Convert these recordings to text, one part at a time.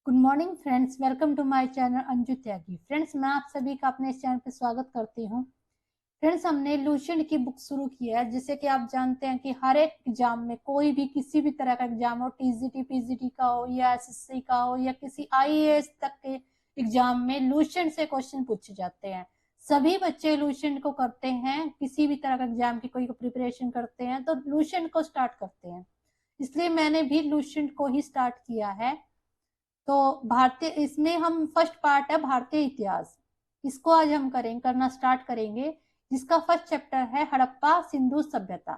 Good morning friends, welcome to my channel Anju Tyagi. Friends, मैं आप सभी का अपने इस चैनल पर स्वागत करती हूँ। फ्रेंड्स, हमने लुसेंट की बुक शुरू की है। जैसे कि आप जानते हैं कि हर एक एग्जाम में, कोई भी किसी भी तरह का एग्जाम हो, टीजीटी पीजीटी का हो या एसएससी का हो या किसी आईएएस तक के एग्जाम में लुसेंट से क्वेश्चन पूछे जाते हैं। सभी बच्चे लुसेंट को करते हैं। किसी भी तरह का एग्जाम की कोई प्रिपरेशन करते हैं तो लुसेंट को स्टार्ट करते हैं। इसलिए मैंने भी लुसेंट को ही स्टार्ट किया है। तो भारतीय, इसमें हम फर्स्ट पार्ट है भारतीय इतिहास, इसको आज हम करना स्टार्ट करेंगे। जिसका फर्स्ट चैप्टर है हड़प्पा सिंधु सभ्यता।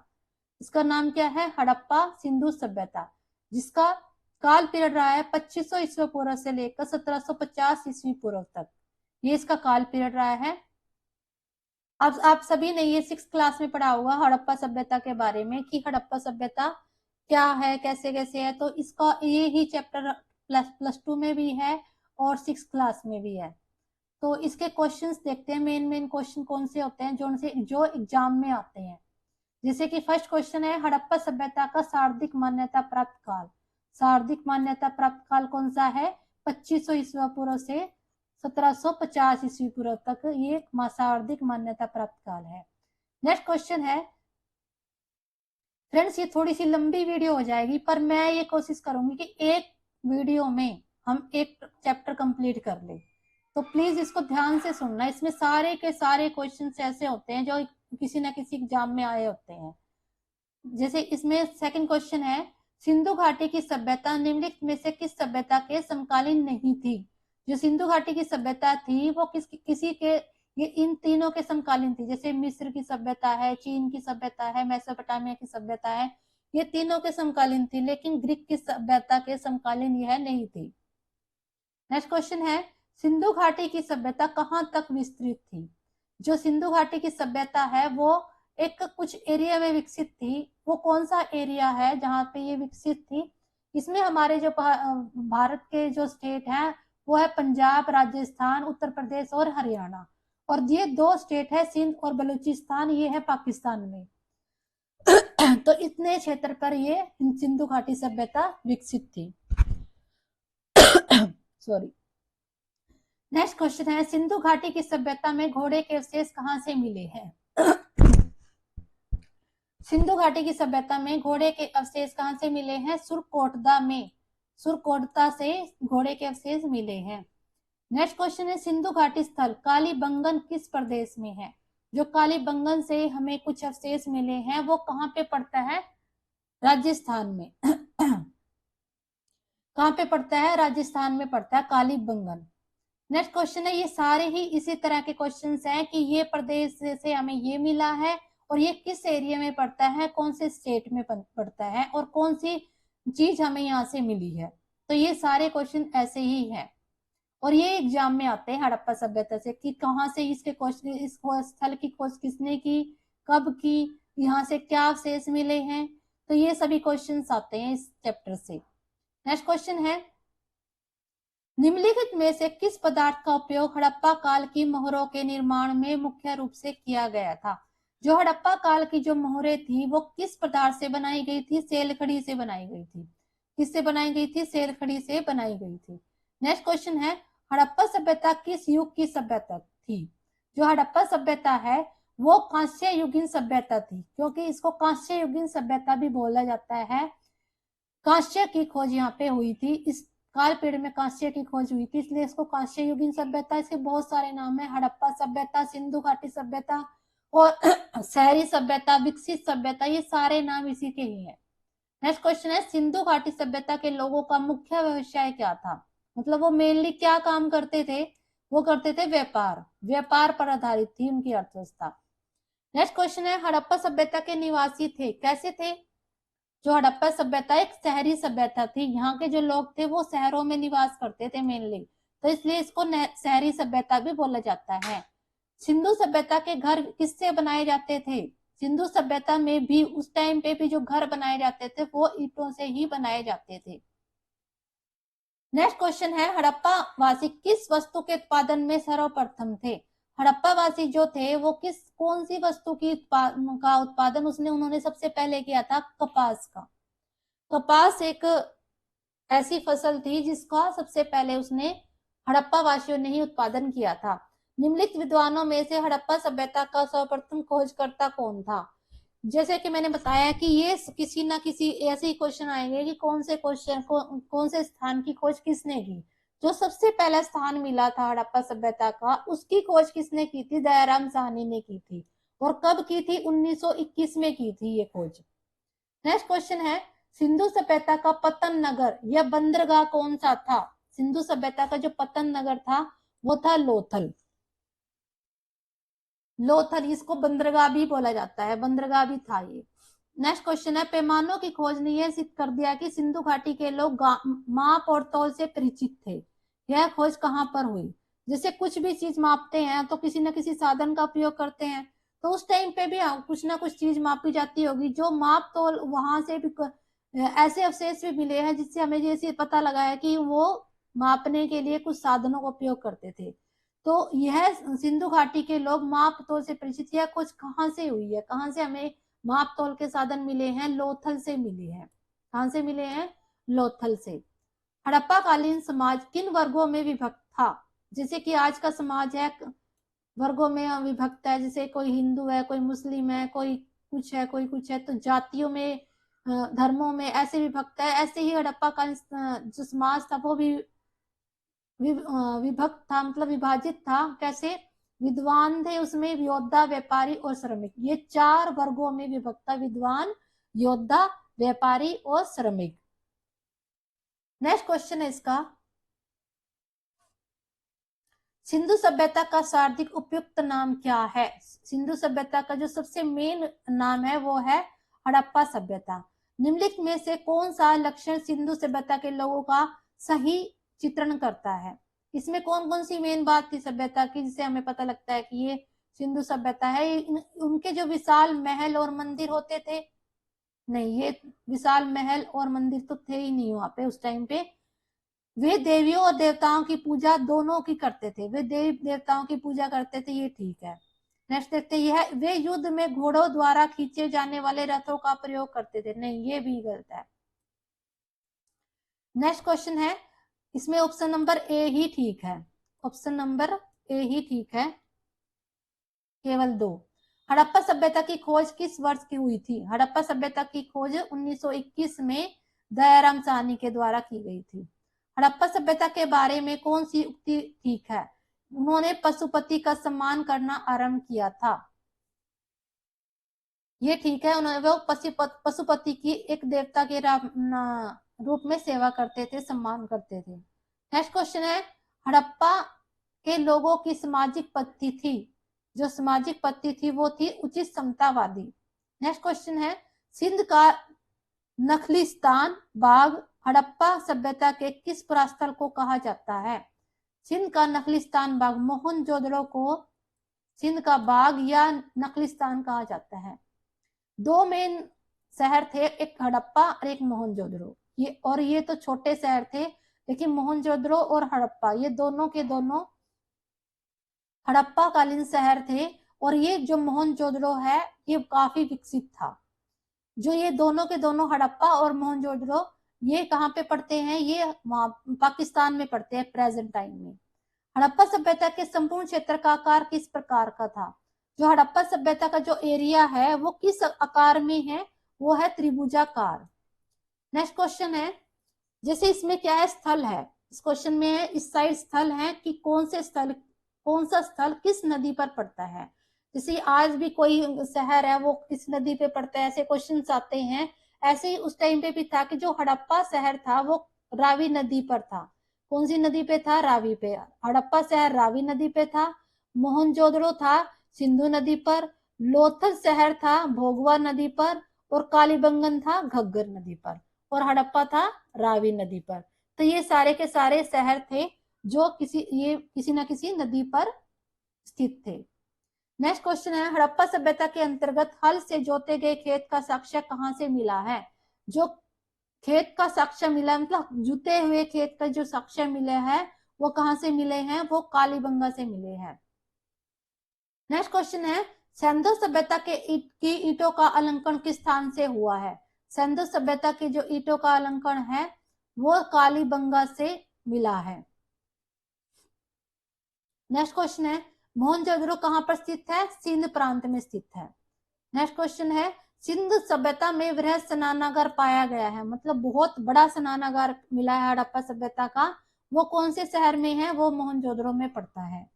इसका नाम क्या है? हड़प्पा सिंधु सभ्यता, जिसका काल पीरियड रहा है 2500 ईस्वी पूर्व से लेकर 1750 ईस्वी पूर्व तक। ये इसका काल पीरियड रहा है। अब आप सभी ने ये 6th क्लास में पढ़ा होगा हड़प्पा सभ्यता के बारे में कि हड़प्पा सभ्यता क्या है, कैसे कैसे है। तो इसका ये ही चैप्टर प्लस 2 में भी है और 6th क्लास में भी है। तो इसके क्वेश्चंस देखते हैं। मेन क्वेश्चन कौन से होते हैं जो एग्जाम में आते हैं। जैसे कि फर्स्ट क्वेश्चन है हड़प्पा सभ्यता का शाब्दिक मान्यता प्राप्त काल। शाब्दिक मान्यता प्राप्त काल कौन सा है? 2500 ईस्वी पूर्व से 1750 ईस्वी पूर्व तक ये शाब्दिक मान्यता प्राप्त काल है। नेक्स्ट क्वेश्चन है, फ्रेंड्स ये थोड़ी सी लंबी वीडियो हो जाएगी, पर मैं ये कोशिश करूंगी कि एक वीडियो में हम एक चैप्टर कंप्लीट कर ले। तो प्लीज इसको ध्यान से सुनना। इसमें सारे के सारे क्वेश्चंस ऐसे होते हैं जो किसी ना किसी एग्जाम में आए होते हैं। जैसे इसमें सेकंड क्वेश्चन है, सिंधु घाटी की सभ्यता निम्नलिखित में से किस सभ्यता के समकालीन नहीं थी? जो सिंधु घाटी की सभ्यता थी वो किसी के, ये इन तीनों के समकालीन थी। जैसे मिस्र की सभ्यता है, चीन की सभ्यता है, मेसोपोटामिया की सभ्यता है, ये तीनों के समकालीन थी। लेकिन ग्रीक की सभ्यता के समकालीन यह नहीं थी। नेक्स्ट क्वेश्चन है, सिंधु घाटी की सभ्यता कहां तक विस्तृत थी? जो सिंधु घाटी की सभ्यता है वो एक कुछ एरिया में विकसित थी। वो कौन सा एरिया है जहां पे ये विकसित थी? इसमें हमारे जो भारत के जो स्टेट हैं वो है पंजाब, राजस्थान, उत्तर प्रदेश और हरियाणा। और ये दो स्टेट है सिंध और बलूचिस्तान, ये है पाकिस्तान में। तो इतने क्षेत्र पर ये सिंधु घाटी सभ्यता विकसित थी। सॉरी। नेक्स्ट क्वेश्चन है, सिंधु घाटी की सभ्यता में घोड़े के अवशेष कहां से मिले हैं? सिंधु घाटी की सभ्यता में घोड़े के अवशेष कहां से मिले हैं? सुरकोटदा में, सुरकोटदा से घोड़े के अवशेष मिले हैं। नेक्स्ट क्वेश्चन है, सिंधु घाटी स्थल कालीबंगन किस प्रदेश में है? जो कालीबंगन से हमें कुछ अवशेष मिले हैं वो कहां पे पड़ता है? राजस्थान में। कहां पे पड़ता है? राजस्थान में पड़ता है कालीबंगन। नेक्स्ट क्वेश्चन है, ये सारे ही इसी तरह के क्वेश्चंस हैं कि ये प्रदेश से हमें ये मिला है और ये किस एरिया में पड़ता है, कौन से स्टेट में पड़ता है और कौन सी चीज हमें यहाँ से मिली है। तो ये सारे क्वेश्चन ऐसे ही हैं और ये एग्जाम में आते हैं हड़प्पा सभ्यता से कि कहाँ से इसके क्वेश्चन, इस स्थल की खोज किसने की, कब की, यहाँ से क्या अवशेष मिले हैं। तो ये सभी क्वेश्चन आते हैं इस चैप्टर से। नेक्स्ट क्वेश्चन है, निम्नलिखित में से किस पदार्थ का उपयोग हड़प्पा काल की मोहरों के निर्माण में मुख्य रूप से किया गया था? जो हड़प्पा काल की जो मोहरें थी वो किस पदार्थ से बनाई गई थी? सेलखड़ी से बनाई गई थी। किससे बनाई गई थी? सेलखड़ी से बनाई गई थी। नेक्स्ट क्वेश्चन है, हड़प्पा सभ्यता किस युग की सभ्यता थी? जो हड़प्पा सभ्यता है वो कांस्य युगीन सभ्यता थी, क्योंकि इसको कांस्य युगीन सभ्यता भी बोला जाता है। कांस्य की खोज यहाँ पे हुई थी, इस काल पीरियड में कांस्य की खोज हुई थी, इसलिए इसको कांस्य युगीन सभ्यता। इसके बहुत सारे नाम है, हड़प्पा सभ्यता, सिंधु घाटी सभ्यता और शहरी सभ्यता, विकसित सभ्यता, ये सारे नाम इसी के ही है। नेक्स्ट क्वेश्चन है, सिंधु घाटी सभ्यता के लोगों का मुख्य व्यवसाय क्या था? मतलब वो मेनली क्या काम करते थे? वो करते थे व्यापार, व्यापार पर आधारित थी उनकी अर्थव्यवस्था। नेक्स्ट क्वेश्चन है, हड़प्पा सभ्यता के निवासी थे, कैसे थे? जो हड़प्पा सभ्यता एक शहरी सभ्यता थी, यहाँ के जो लोग थे वो शहरों में निवास करते थे मेनली, तो इसलिए इसको शहरी सभ्यता भी बोला जाता है। सिंधु सभ्यता के घर किससे बनाए जाते थे? सिंधु सभ्यता में भी उस टाइम पे भी जो घर बनाए जाते थे वो ईंटों से ही बनाए जाते थे। नेक्स्ट क्वेश्चन है, हड़प्पा वासी किस वस्तु के उत्पादन में सर्वप्रथम थे? हड़प्पा वासी जो थे वो कौन सी वस्तु का उत्पादन उन्होंने सबसे पहले किया था? कपास का। कपास एक ऐसी फसल थी जिसका सबसे पहले उसने हड़प्पा वासियों ने ही उत्पादन किया था। निम्नलिखित विद्वानों में से हड़प्पा सभ्यता का सर्वप्रथम खोजकर्ता कौन था? जैसे कि मैंने बताया कि ये किसी ना किसी ऐसे ही क्वेश्चन आएंगे कि कौन से स्थान की खोज किसने की। जो सबसे पहला स्थान मिला था हड़प्पा सभ्यता का, उसकी खोज किसने की थी? दयाराम साहनी ने की थी। और कब की थी? 1921 में की थी ये खोज। नेक्स्ट क्वेश्चन है, सिंधु सभ्यता का पतन नगर या बंदरगाह कौन सा था? सिंधु सभ्यता का जो पतन नगर था वो था लोथल। लोथल, इसको बंदरगाह भी बोला जाता है, बंदरगाह भी था ये। नेक्स्ट क्वेश्चन है, पैमानों की खोज ने यह सिद्ध कर दिया कि सिंधु घाटी के लोग माप और तौल से परिचित थे। यह खोज कहां पर हुई? जैसे कुछ भी चीज मापते हैं तो किसी न किसी साधन का उपयोग करते हैं, तो उस टाइम पे भी कुछ ना कुछ चीज मापी जाती होगी। जो माप तौल वहां से भी ऐसे अवशेष भी मिले हैं जिससे हमें जैसे पता लगा है कि वो मापने के लिए कुछ साधनों का उपयोग करते थे। तो यह सिंधु घाटी के लोग माप तौल से परिचित। यह खोज कहाँ से हुई है? कहाँ से हमें माप तौल के साधन मिले हैं? लोथल से मिले हैं। कहां से मिले हैं? लोथल से। हड़प्पा कालीन समाज किन वर्गों में विभक्त था? जैसे कि आज का समाज है वर्गों में विभक्त है, जैसे कोई हिंदू है, कोई मुस्लिम है, कोई कुछ है, कोई कुछ है, तो जातियों में धर्मों में ऐसे विभक्त है। ऐसे ही हड़प्पा का जो समाज था वो भी विभक्त था, मतलब विभाजित था। कैसे? विद्वान थे उसमें, योद्धा, व्यापारी और श्रमिक। ये 4 वर्गों में विभक्त था, विद्वान, योद्धा, व्यापारी और श्रमिक। नेक्स्ट क्वेश्चन है इसका, सिंधु सभ्यता का शाब्दिक उपयुक्त नाम क्या है? सिंधु सभ्यता का जो सबसे मेन नाम है वो है हड़प्पा सभ्यता। निम्नलिखित में से कौन सा लक्षण सिंधु सभ्यता के लोगों का सही चित्रण करता है? इसमें कौन कौन सी मेन बात थी सभ्यता की जिससे हमें पता लगता है कि ये सिंधु सभ्यता है? उनके जो विशाल महल और मंदिर होते थे, नहीं, ये विशाल महल और मंदिर तो थे ही नहीं वहां पे उस टाइम पे। वे देवियों और देवताओं की पूजा दोनों की करते थे, वे देवी देवताओं की पूजा करते थे, ये ठीक है। नेक्स्ट देखते हैं, यह वे युद्ध में घोड़ों द्वारा खींचे जाने वाले रथों का प्रयोग करते थे, नहीं, ये भी गलत है। नेक्स्ट क्वेश्चन है, इसमें ऑप्शन नंबर ए ही ठीक है, ऑप्शन नंबर ए ही ठीक है, केवल 2। हड़प्पा सभ्यता की खोज किस वर्ष की हुई थी? हड़प्पा सभ्यता की खोज 1921 में दयाराम साहनी के द्वारा की गई थी। हड़प्पा सभ्यता के बारे में कौन सी उक्ति ठीक है? उन्होंने पशुपति का सम्मान करना आरंभ किया था, ये ठीक है। उन्होंने वो पशुपति की एक देवता के रूप में सेवा करते थे, सम्मान करते थे। नेक्स्ट क्वेश्चन है, हड़प्पा के लोगों की सामाजिक पद्धति थी, जो सामाजिक पद्धति थी वो थी उचित समतावादी। नेक्स्ट क्वेश्चन है, सिंध का नखलिस्तान बाग हड़प्पा सभ्यता के किस पुरास्थल को कहा जाता है? सिंध का नखलिस्तान बाग, मोहनजोदड़ो को सिंध का बाग या नखलिस्तान कहा जाता है। 2 मेन शहर थे, एक हड़प्पा और एक मोहनजोदड़ो। ये तो छोटे शहर थे, लेकिन मोहनजोदड़ो और हड़प्पा ये दोनों के दोनों हड़प्पा कालीन शहर थे। और ये जो मोहनजोदड़ो है ये काफी विकसित था। जो ये दोनों के दोनों हड़प्पा और मोहनजोदड़ो ये कहाँ पे पड़ते हैं? ये पाकिस्तान में पड़ते हैं प्रेजेंट टाइम में। हड़प्पा सभ्यता के संपूर्ण क्षेत्र का आकार किस प्रकार का था? जो हड़प्पा सभ्यता का जो एरिया है वो किस आकार में है? वो है त्रिभुजाकार। नेक्स्ट क्वेश्चन है, जैसे इसमें क्या है? स्थल है, इस क्वेश्चन में है इस साइड स्थल है कि कौन सा स्थल किस नदी पर पड़ता है? जैसे आज भी कोई शहर है वो किस नदी पे पड़ता है, ऐसे क्वेश्चन आते हैं। ऐसे ही उस टाइम पे भी था कि जो हड़प्पा शहर था वो रावी नदी पर था। कौन सी नदी पे था? रावी पे। हड़प्पा शहर रावी नदी पे था। मोहनजोदड़ो था सिंधु नदी पर। लोथल शहर था भोगवा नदी पर। और कालीबंगन था घग्गर नदी पर। और हड़प्पा था रावी नदी पर। तो ये सारे के सारे शहर थे जो किसी न किसी नदी पर स्थित थे। नेक्स्ट क्वेश्चन है, हड़प्पा सभ्यता के अंतर्गत हल से जोते गए खेत का साक्ष्य कहां से मिला है? जो खेत का साक्ष्य मिला मतलब जुते हुए खेत का जो साक्ष्य मिले हैं वो कहां से मिले हैं? वो कालीबंगा से मिले हैं। नेक्स्ट क्वेश्चन है, सिंधु सभ्यता के की ईंटों का अलंकरण किस स्थान से हुआ है? सिंधु सभ्यता की जो ईंटों का अलंकरण है वो कालीबंगा से मिला है। नेक्स्ट क्वेश्चन है मोहनजोदड़ो कहाँ पर स्थित है? सिंध प्रांत में स्थित है। नेक्स्ट क्वेश्चन है सिंधु सभ्यता में वृहद स्नानागार पाया गया है, मतलब बहुत बड़ा स्नानागार मिला है हड़प्पा सभ्यता का, वो कौन से शहर में है? वो मोहनजोदड़ो में पड़ता है।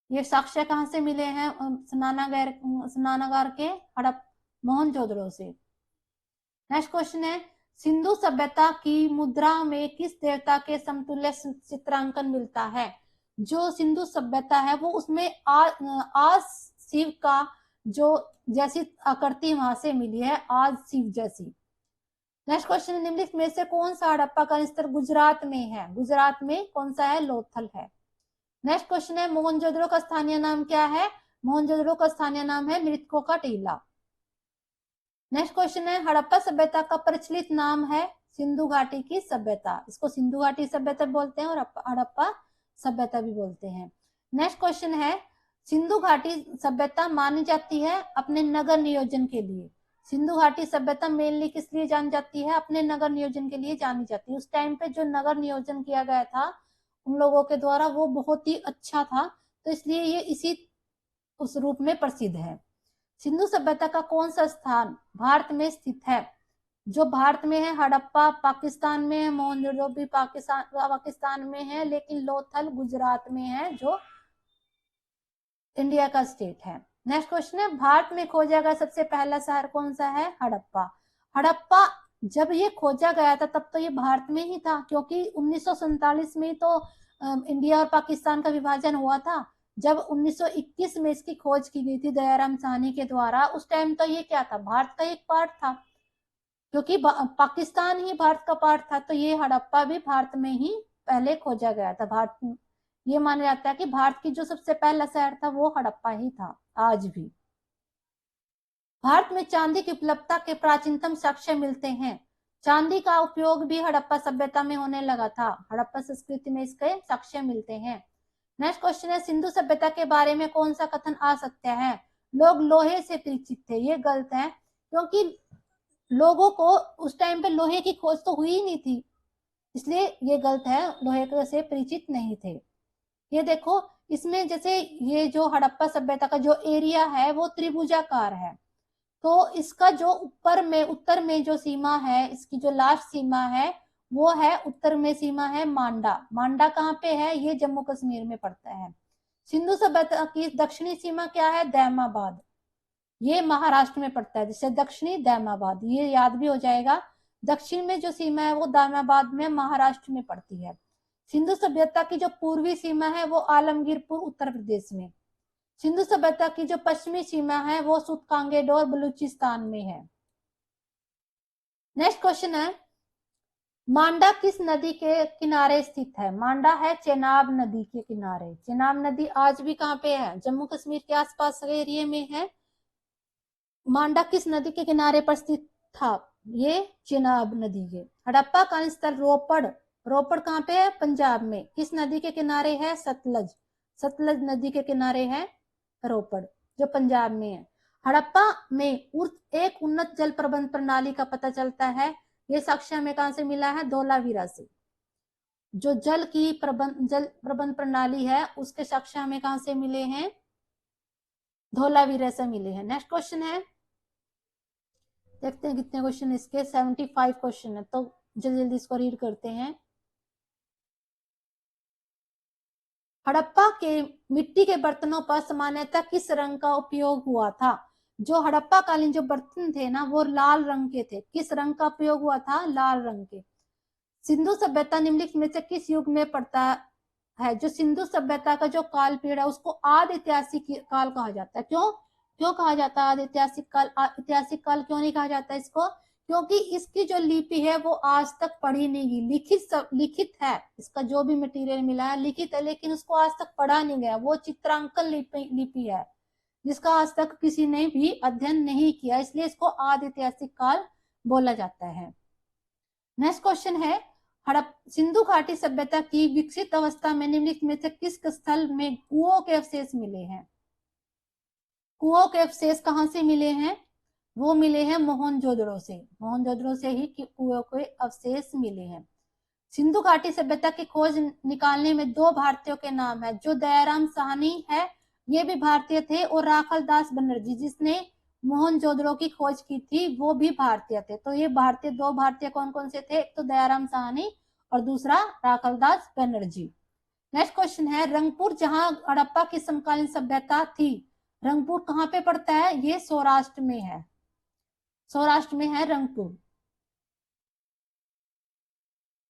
ये साक्ष्य कहाँ से मिले हैं स्नानागार के? हड़प मोहनजोदड़ो से। नेक्स्ट क्वेश्चन है सिंधु सभ्यता की मुद्रा में किस देवता के समतुल्य चित्रांकन मिलता है? जो सिंधु सभ्यता है वो उसमें आज शिव का जो जैसी आकृति वहां से मिली है, आज शिव जैसी। नेक्स्ट क्वेश्चन निम्नलिखित में से कौन सा हड़प्पा का स्थल गुजरात में है? गुजरात में कौन सा है? लोथल है। नेक्स्ट क्वेश्चन है मोहनजोदड़ो का स्थानीय नाम क्या है? मोहनजोदड़ो का स्थानीय नाम है मृतकों का टीला। नेक्स्ट क्वेश्चन है हड़प्पा सभ्यता का प्रचलित नाम है सिंधु घाटी की सभ्यता, इसको सिंधु घाटी सभ्यता बोलते हैं और हड़प्पा सभ्यता भी बोलते हैं। नेक्स्ट क्वेश्चन है सिंधु घाटी सभ्यता मानी जाती है अपने नगर नियोजन के लिए। सिंधु घाटी सभ्यता मेनली किस लिए जानी जाती है? अपने नगर नियोजन के लिए जानी जाती है। उस टाइम पे जो नगर नियोजन किया गया था उन लोगों के द्वारा वो बहुत ही अच्छा था, तो इसलिए ये इसी उस रूप में प्रसिद्ध है। सिंधु सभ्यता का कौन सा स्थान भारत में स्थित है? जो भारत में है हड़प्पा पाकिस्तान में है, मोहनजोदड़ो भी पाकिस्तान में है, लेकिन लोथल गुजरात में है जो इंडिया का स्टेट है। नेक्स्ट क्वेश्चन है भारत में खोजा गया सबसे पहला शहर कौन सा है? हड़प्पा। हड़प्पा जब ये खोजा गया था तब तो ये भारत में ही था, क्योंकि 1947 में तो इंडिया और पाकिस्तान का विभाजन हुआ था। जब 1921 में इसकी खोज की गई थी दयाराम साहनी के द्वारा, उस टाइम तो ये क्या था? भारत का एक पार्ट था, क्योंकि पाकिस्तान ही भारत का पार्ट था, तो ये हड़प्पा भी भारत में ही पहले खोजा गया था। भारत ये माना जाता है कि भारत की जो सबसे पहला शहर था वो हड़प्पा ही था आज भी। भारत में चांदी की उपलब्धता के प्राचीनतम साक्ष्य मिलते हैं। चांदी का उपयोग भी हड़प्पा सभ्यता में होने लगा था, हड़प्पा संस्कृति में इसके साक्ष्य मिलते हैं। नेक्स्ट क्वेश्चन है सिंधु सभ्यता के बारे में कौन सा कथन असत्य है? लोग लोहे से परिचित थे, ये गलत है, क्योंकि लोगों को उस टाइम पे लोहे की खोज तो हुई ही नहीं थी, इसलिए ये गलत है, लोहे से परिचित नहीं थे। ये देखो इसमें जैसे ये जो हड़प्पा सभ्यता का जो एरिया है वो त्रिभुजाकार है, तो इसका जो ऊपर में उत्तर में जो सीमा है, इसकी जो लास्ट सीमा है वो है उत्तर में सीमा है मांडा। मांडा कहाँ पे है? ये जम्मू कश्मीर में पड़ता है। सिंधु सभ्यता की दक्षिणी सीमा क्या है? दैमाबाद, ये महाराष्ट्र में पड़ता है, जिससे दक्षिणी दैमाबाद, ये याद भी हो जाएगा। दक्षिण में जो सीमा है वो दैमाबाद में महाराष्ट्र में पड़ती है। सिंधु सभ्यता की जो पूर्वी सीमा है वो आलमगीरपुर उत्तर प्रदेश में। सिंधु सभ्यता की जो पश्चिमी सीमा है वो सुतकांगेडोर बलूचिस्तान में है। नेक्स्ट क्वेश्चन है मांडा किस नदी के किनारे स्थित है? मांडा है चेनाब नदी के किनारे। चेनाब नदी आज भी कहाँ पे है? जम्मू कश्मीर के आसपास के एरिया में है। मांडा किस नदी के किनारे पर स्थित था? ये चेनाब नदी के। हड़प्पा का स्थल रोपड़, रोपड़ कहाँ पे है? पंजाब में। किस नदी के किनारे है? सतलज, सतलज नदी के किनारे है रोपड़, जो पंजाब में है। हड़प्पा में एक उन्नत जल प्रबंध प्रणाली का पता चलता है, ये साक्ष्य हमें कहां से मिला है? धोलावीरा से। जो जल प्रबंध प्रणाली है उसके साक्ष्य हमें कहां से मिले हैं? धोलावीरा से मिले हैं। नेक्स्ट क्वेश्चन है, देखते हैं कितने क्वेश्चन इसके, 75 क्वेश्चन है, तो जल्दी जल्दी इसको रीड करते हैं। हड़प्पा के मिट्टी के बर्तनों पर सामान्यतः किस रंग का उपयोग हुआ था? जो हड़प्पा कालीन जो बर्तन थे ना वो लाल रंग के थे। किस रंग का उपयोग हुआ था? लाल रंग के। सिंधु सभ्यता निम्नलिखित में से किस युग में पड़ता है? जो सिंधु सभ्यता का जो काल पीरियड है उसको आदि ऐतिहासिक काल कहा जाता है। क्यों क्यों कहा जाता है आदि ऐतिहासिक काल? ऐतिहासिक काल क्यों नहीं कहा जाता इसको? क्योंकि इसकी जो लिपि है वो आज तक पढ़ी नहीं गई। लिखित है, इसका जो भी मटेरियल मिला है लिखित है, लेकिन उसको आज तक पढ़ा नहीं गया। वो चित्रांकन लिपि है जिसका आज तक किसी ने भी अध्ययन नहीं किया, इसलिए इसको आदि ऐतिहासिक काल बोला जाता है। नेक्स्ट क्वेश्चन है सिंधु घाटी सभ्यता की विकसित अवस्था में निम्नलिखित में से किस स्थल में कुओं के अवशेष मिले हैं? कुओं के अवशेष कहां से मिले हैं? वो मिले हैं मोहनजोदड़ो से, मोहनजोदड़ो से ही कुओं के अवशेष मिले हैं। सिंधु घाटी सभ्यता की खोज निकालने में दो भारतीयों के नाम है, जो दयाराम साहनी है, ये भी भारतीय थे, और राखल दास बनर्जी जिसने मोहनजोदड़ो की खोज की थी, वो भी भारतीय थे। तो ये भारतीय, दो भारतीय कौन कौन से थे, एक तो दयाराम साहनी और दूसरा राखल दास बनर्जी। नेक्स्ट क्वेश्चन है, रंगपुर जहां हड़प्पा की समकालीन सभ्यता थी, रंगपुर कहाँ पे पड़ता है, ये सौराष्ट्र में है, सौराष्ट्र में है रंगपुर।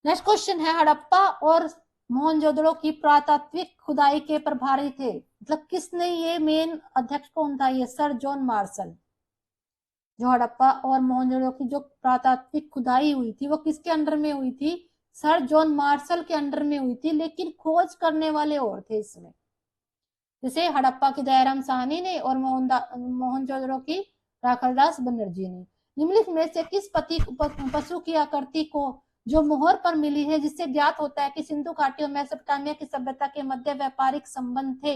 नेक्स्ट क्वेश्चन है, हड़प्पा और मोहनजोदड़ो की पुरातात्विक खुदाई के प्रभारी थे, मतलब किसने, ये मेन अध्यक्ष कौन था, ये सर जॉन मार्शल। जो हड़प्पा और मोहनजोदड़ो की जो पुरातात्विक खुदाई हुई थी वो किसके अंडर में हुई थी, सर जॉन मार्शल के अंडर में हुई थी, लेकिन खोज करने वाले और थे इसमें, जैसे हड़प्पा की दयाराम साहनी ने और मोहनजोदड़ो की राखलदास बनर्जी ने। निम्नलिखित में से किस पशु की आकृति को जो मोहर पर मिली है जिससे ज्ञात होता है कि सिंधु घाटी और मेसोपोटामिया की सभ्यता के मध्य व्यापारिक संबंध थे।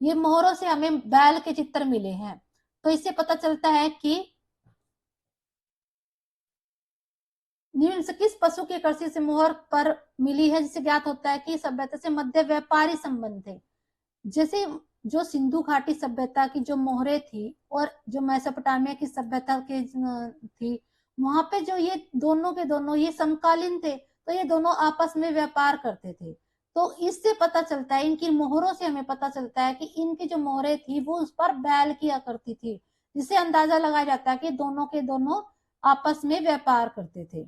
ये मोहरों से हमें बैल के चित्र मिले हैं, तो इससे पता चलता है कि निम्न से किस पशु की आकृति से मोहर पर मिली है जिससे ज्ञात होता है कि सभ्यता से मध्य व्यापारी संबंध थे। जैसे जो सिंधु घाटी सभ्यता की जो मोहरे थी और जो मेसोपोटामिया की सभ्यता के थी, वहां पे जो ये दोनों के दोनों ये समकालीन थे, तो ये दोनों आपस में व्यापार करते थे। तो इससे पता चलता है, इनकी मोहरों से हमें पता चलता है कि इनकी जो मोहरे थी वो उस पर बैल की आकृति थी, जिससे अंदाजा लगाया जाता है कि दोनों के दोनों आपस में व्यापार करते थे।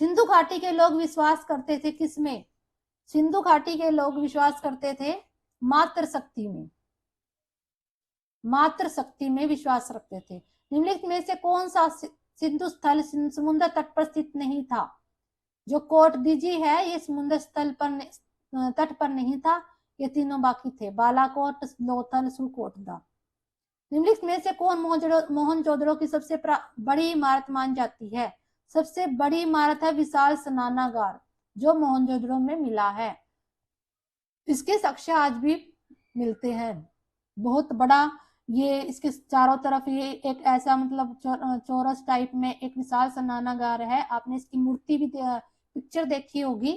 सिंधु घाटी के लोग विश्वास करते थे किसमें, सिंधु घाटी के लोग विश्वास करते थे मात्र शक्ति में, मात्र शक्ति में विश्वास रखते थे। निम्नलिखित में से कौन सा सिंधु स्थल समुद्र तट पर स्थित नहीं था, जो कोट दीजी है ये समुद्र स्थल पर तट पर नहीं था, ये तीनों बाकी थे, बालाकोट, लोथल, सुकोटदा। निम्नलिखित में से कौन मोहनजोदड़ो की सबसे बड़ी इमारत मान जाती है, सबसे बड़ी इमारत है विशाल स्नानागार, जो मोहनजोदड़ो में मिला है। इसके साक्ष्य आज भी मिलते हैं, बहुत बड़ा, ये इसके चारों तरफ ये एक ऐसा मतलब चौरस टाइप में एक विशाल स्नानागार है। आपने इसकी मूर्ति भी पिक्चर देखी होगी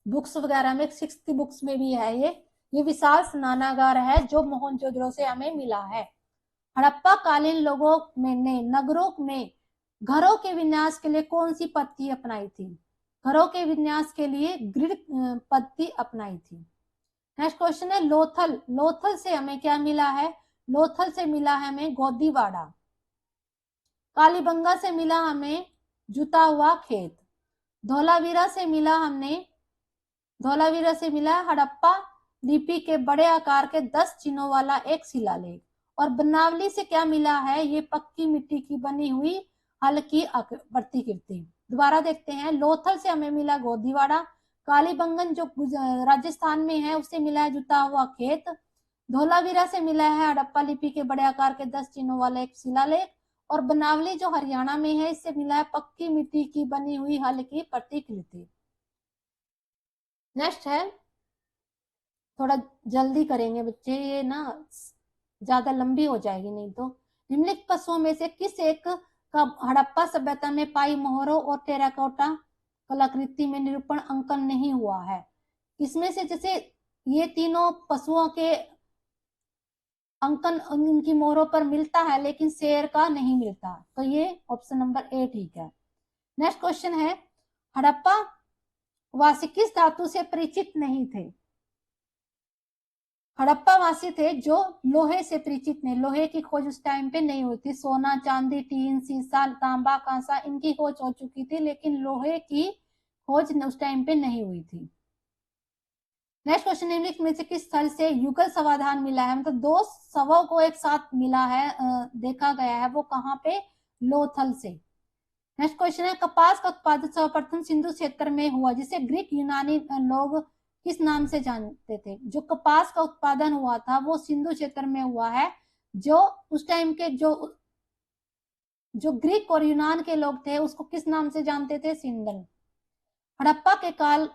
बुक्स वगैरह में, 6th बुक्स में भी है ये विशाल स्नानागार है जो मोहनजोदड़ो से हमें मिला है। हड़प्पा कालीन लोगों ने नगरों में घरों के विन्यास के लिए कौन सी पद्धति अपनाई थी, घरों के विन्यास के लिए ग्रिड पद्धति अपनाई थी। नेक्स्ट क्वेश्चन है, लोथल, लोथल से हमें क्या मिला है, लोथल से मिला है हमें गोदीवाड़ा। कालीबंगा से मिला हमें जुता हुआ खेत। धौलावीरा से मिला हमने, धौलावीरा से मिला हड़प्पा लिपि के बड़े आकार के 10 चिन्हों वाला एक शिलालेख। और बनावली से क्या मिला है, ये पक्की मिट्टी की बनी हुई हल्की प्रतिकृति। दोबारा देखते हैं, लोथल से हमें मिला गोदीवाड़ा, कालीबंगन जो राजस्थान में है उससे मिला है जुता हुआ खेत, धौलावीरा से मिला है हड़प्पा लिपि के बड़े आकार के 10 चिन्हों वाला एक शिलालेख, और बनावली जो हरियाणा में है इससे मिला है पक्की मिट्टी की बनी हुई हल्की प्रतिकृति। नेक्स्ट है, थोड़ा जल्दी करेंगे बच्चे, ये ना ज्यादा लंबी हो जाएगी नहीं तो। निम्नलिखित पशुओं में से किस एक का हड़प्पा सभ्यता में पाई मोहरों और टेराकोटा कलाकृति में निरूपण अंकन नहीं हुआ है। इसमें से जैसे ये तीनों पशुओं के अंकन इनकी मोहरों पर मिलता है लेकिन शेर का नहीं मिलता, तो ये ऑप्शन नंबर ए ठीक है। नेक्स्ट क्वेश्चन है, हड़प्पा वासी किस धातु से परिचित नहीं थे, हड़प्पा वासी थे जो लोहे से परिचित नहीं, लोहे की खोज उस टाइम पे नहीं हुई थी, सोना, चांदी, टीन, सीसा, तांबा, कांसा इनकी खोज हो चुकी थी, लेकिन लोहे की खोज उस टाइम पे नहीं हुई थी। नेक्स्ट क्वेश्चन, निम्नलिखित में से किस स्थल से युगल समाधान मिला है, मतलब दो शवों को एक साथ मिला है, देखा गया है, वो कहाँ पे, लोथल से। नेक्स्ट क्वेश्चन है, कपास का उत्पादन सर्वप्रथम सिंधु क्षेत्र में हुआ जिसे ग्रीक यूनानी लोग किस नाम से जानते थे, जो कपास का उत्पादन हुआ था वो सिंधु क्षेत्र में हुआ है, जो उस टाइम के जो ग्रीक और यूनान के लोग थे उसको किस नाम से जानते थे, सिंधन। हड़प्पा के काल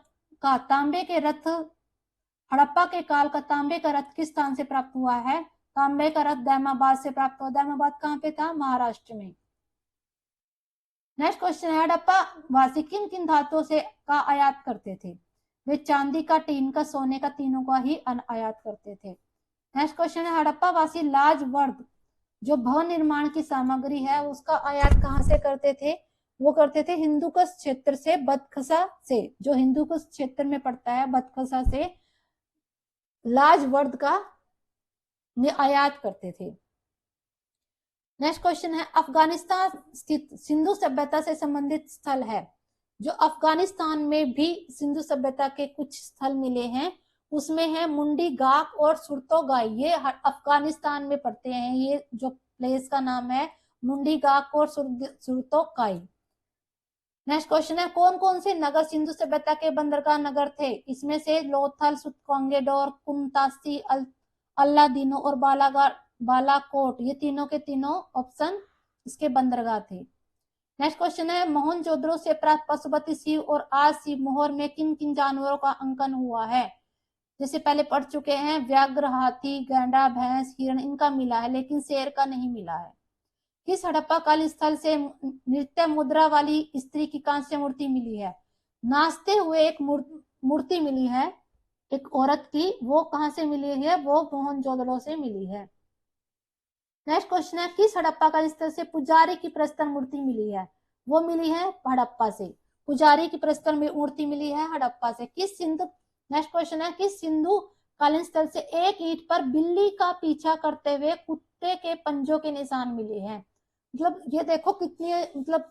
का तांबे के रथ, हड़प्पा के काल का तांबे का रथ किस स्थान से प्राप्त हुआ है, तांबे का रथ दैमाबाद से प्राप्त हुआ। दैमाबाद कहाँ पे था? महाराष्ट्र में। नेक्स्ट क्वेश्चन है, हड़प्पा वासी किन किन धातुओं से का आयात करते थे? वे चांदी का, टीन का, सोने का, तीनों का ही आयात करते थे। नेक्स्ट क्वेश्चन है, हड़प्पा वासी लाजवर्द जो भवन निर्माण की सामग्री है उसका आयात कहाँ से करते थे? वो करते थे हिंदुकुश क्षेत्र से, बदखसा से, जो हिंदुकुश क्षेत्र में पड़ता है बदखसा से लाजवर्द का आयात करते थे। नेक्स्ट क्वेश्चन है, अफगानिस्तान स्थित सिंधु सभ्यता से संबंधित स्थल है। जो अफगानिस्तान में भी सिंधु सभ्यता के कुछ स्थल मिले हैं उसमें है मुंडी गाक और सुरतोगाई। ये अफगानिस्तान में पड़ते हैं। ये जो प्लेस का नाम है मुंडी गाक और सुरतोगाई। नेक्स्ट क्वेश्चन है, कौन कौन से नगर सिंधु सभ्यता के बंदरगाह नगर थे? इसमें से लोथल, सुतकोंगेडोर, कुंतासी, अल्लादीनो और बालाकोट, ये तीनों के तीनों ऑप्शन इसके बंदरगाह थे। नेक्स्ट क्वेश्चन है, मोहनजोदड़ो से प्राप्त पशुपति शिव और आज शिव मोहर में किन किन जानवरों का अंकन हुआ है? जैसे पहले पढ़ चुके हैं, व्याघ्र, हाथी, गैंडा, भैंस, हिरण, इनका मिला है लेकिन शेर का नहीं मिला है। किस हड़प्पा कालीन स्थल से नृत्य मुद्रा वाली स्त्री की कांस्य मूर्ति मिली है? नाचते हुए एक मूर्ति मिली है एक औरत की, वो कहां से मिली है? वो मोहनजोदड़ो से मिली है। नेक्स्ट क्वेश्चन है, किस हड़प्पा कालीन स्थल से पुजारी की प्रस्तर मूर्ति मिली है? वो मिली है हड़प्पा से। पुजारी की प्रस्तर मूर्ति मिली है हड़प्पा से। नेक्स्ट क्वेश्चन है, किस सिंधु कालीन स्थल से एक ईंट पर बिल्ली का पीछा करते हुए कुत्ते के पंजों के निशान मिले हैं? मतलब ये देखो कितनी मतलब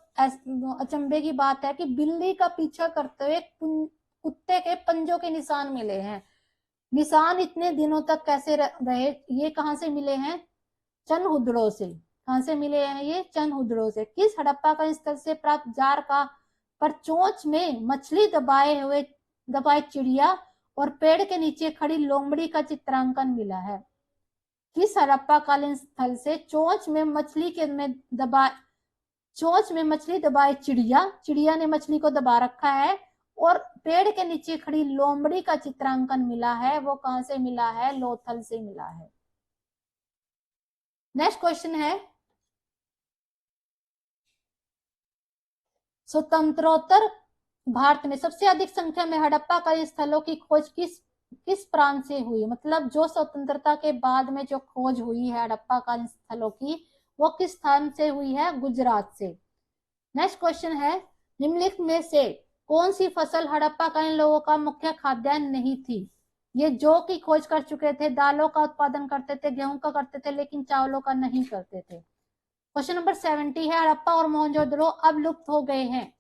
अचंभे की बात है कि बिल्ली का पीछा करते हुए कुत्ते के पंजों के निशान मिले हैं। निशान इतने दिनों तक कैसे रहे? ये कहां से मिले हैं? चनहुदड़ो से। कहां से मिले हैं ये? चनहुदड़ो से। किस हड़प्पा का स्थल से प्राप्त जार का पर चोंच में मछली दबाए चिड़िया और पेड़ के नीचे खड़ी लोमड़ी का चित्रांकन मिला है? किस हड़प्पा कालीन स्थल से चोंच में मछली दबाए चिड़िया ने मछली को दबा रखा है और पेड़ के नीचे खड़ी लोमड़ी का चित्रांकन मिला है? वो कहां से मिला है? लोथल से मिला है। नेक्स्ट क्वेश्चन है, स्वतंत्रोत्तर भारत में सबसे अधिक संख्या में हड़प्पा कालीन स्थलों की खोज किस प्रांत से हुई? मतलब जो स्वतंत्रता के बाद में जो खोज हुई है हड़प्पा कालीन स्थलों की, वो किस स्थान से हुई है? गुजरात से। नेक्स्ट क्वेश्चन है, निम्नलिखित में से कौन सी फसल हड़प्पा कालीन लोगों का मुख्य खाद्यान्न नहीं थी? ये जौ की खोज कर चुके थे, दालों का उत्पादन करते थे, गेहूं का करते थे, लेकिन चावलों का नहीं करते थे। क्वेश्चन नंबर 70 है, हड़प्पा और मोहनजोदड़ो अब लुप्त हो गए हैं।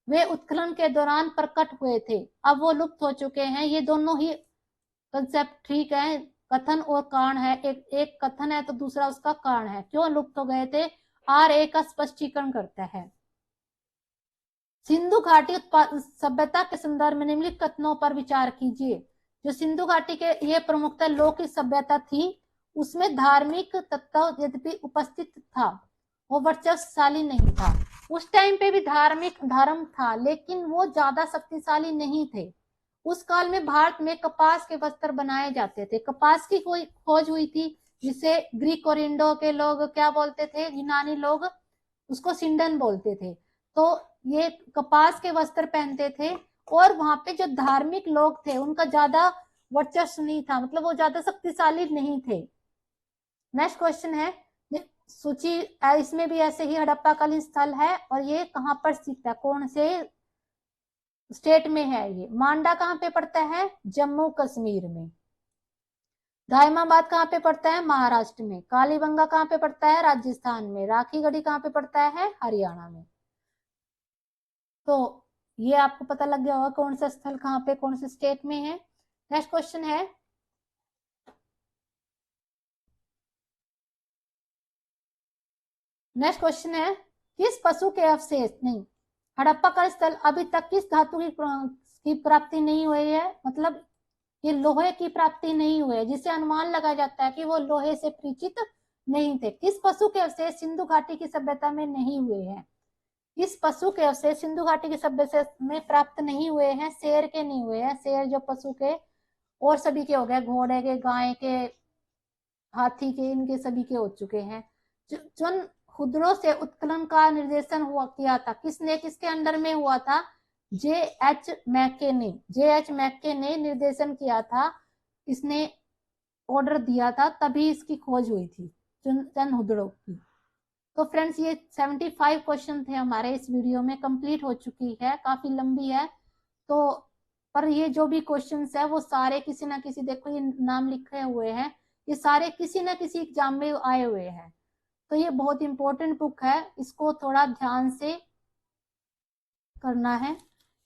वे उत्खनन के दौरान प्रकट हुए थे, अब वो लुप्त हो चुके हैं। ये दोनों ही कंसेप्ट ठीक है, कथन और कारण है। एक कथन है तो दूसरा उसका कारण है। क्यों लुप्त हो गए थे? RA का स्पष्टीकरण करता है। सिंधु घाटी सभ्यता के संदर्भ में निम्नलिखित कथनों पर विचार कीजिए। जो सिंधु घाटी के ये प्रमुखतः लौकिक सभ्यता थी, उसमें धार्मिक तत्व यद्यपि उपस्थित था, वो वर्चस्वशाली नहीं था। उस टाइम पे भी धार्मिक धर्म था लेकिन वो ज्यादा शक्तिशाली नहीं थे। उस काल में भारत में कपास के वस्त्र बनाए जाते थे। कपास की कोई खोज हुई थी जिसे ग्रीक और इंडो के लोग क्या बोलते थे? यूनानी लोग उसको सिंडन बोलते थे। तो ये कपास के वस्त्र पहनते थे और वहां पे जो धार्मिक लोग थे उनका ज्यादा वर्चस्व नहीं था, मतलब वो ज्यादा शक्तिशाली नहीं थे। नेक्स्ट क्वेश्चन है, सूची इसमें भी ऐसे ही हड़प्पा कालीन स्थल है और ये कहां पर स्थित है? कौन से स्टेट में है ये? मांडा कहां पे पड़ता है? जम्मू कश्मीर में। दायमाबाद कहां पे पड़ता है? महाराष्ट्र में। कालीबंगा कहां पे पड़ता है? राजस्थान में। राखीगढ़ी कहां पे पड़ता है? हरियाणा में। तो ये आपको पता लग गया होगा कौन सा स्थल कहां पे कौन से स्टेट में है। नेक्स्ट क्वेश्चन है, किस पशु के अवशेष नहीं हड़प्पा का स्थल अभी तक किस धातु की प्राप्ति नहीं हुई है? मतलब ये लोहे की प्राप्ति नहीं हुई है, जिससे अनुमान लगाया जाता है कि वो लोहे से परिचित नहीं थे। किस पशु के अवशेष सिंधु घाटी की सभ्यता में नहीं हुए हैं? किस पशु के अवशेष सिंधु घाटी की सभ्यता में प्राप्त नहीं हुए हैं? शेर के नहीं हुए हैं। शेर जो पशु के और सभी के हो गए, घोड़े के, गाय के, हाथी के, इनके सभी के हो चुके हैं। चंद हुदड़ों से उत्कलन का निर्देशन हुआ किया था किसने, किसके अंडर में हुआ था? जे एच मैके ने निर्देशन किया था, इसने ऑर्डर दिया था, तभी इसकी खोज हुई थी चंद हुदड़ों की। तो फ्रेंड्स ये 75 क्वेश्चन थे हमारे इस वीडियो में, कंप्लीट हो चुकी है, काफी लंबी है तो। पर ये जो भी क्वेश्चंस है वो सारे किसी ना किसी, देखो ये नाम लिखे हुए हैं, ये सारे किसी ना किसी एग्जाम में आए हुए हैं। तो ये बहुत इंपॉर्टेंट बुक है, इसको थोड़ा ध्यान से करना है।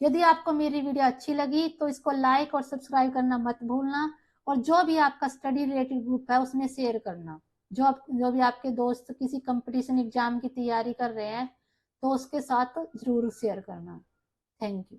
यदि आपको मेरी वीडियो अच्छी लगी तो इसको लाइक और सब्सक्राइब करना मत भूलना, और जो भी आपका स्टडी रिलेटेड ग्रुप है उसमें शेयर करना। जो भी आपके दोस्त किसी कंपटीशन एग्जाम की तैयारी कर रहे हैं तो उसके साथ जरूर शेयर करना। Thank you.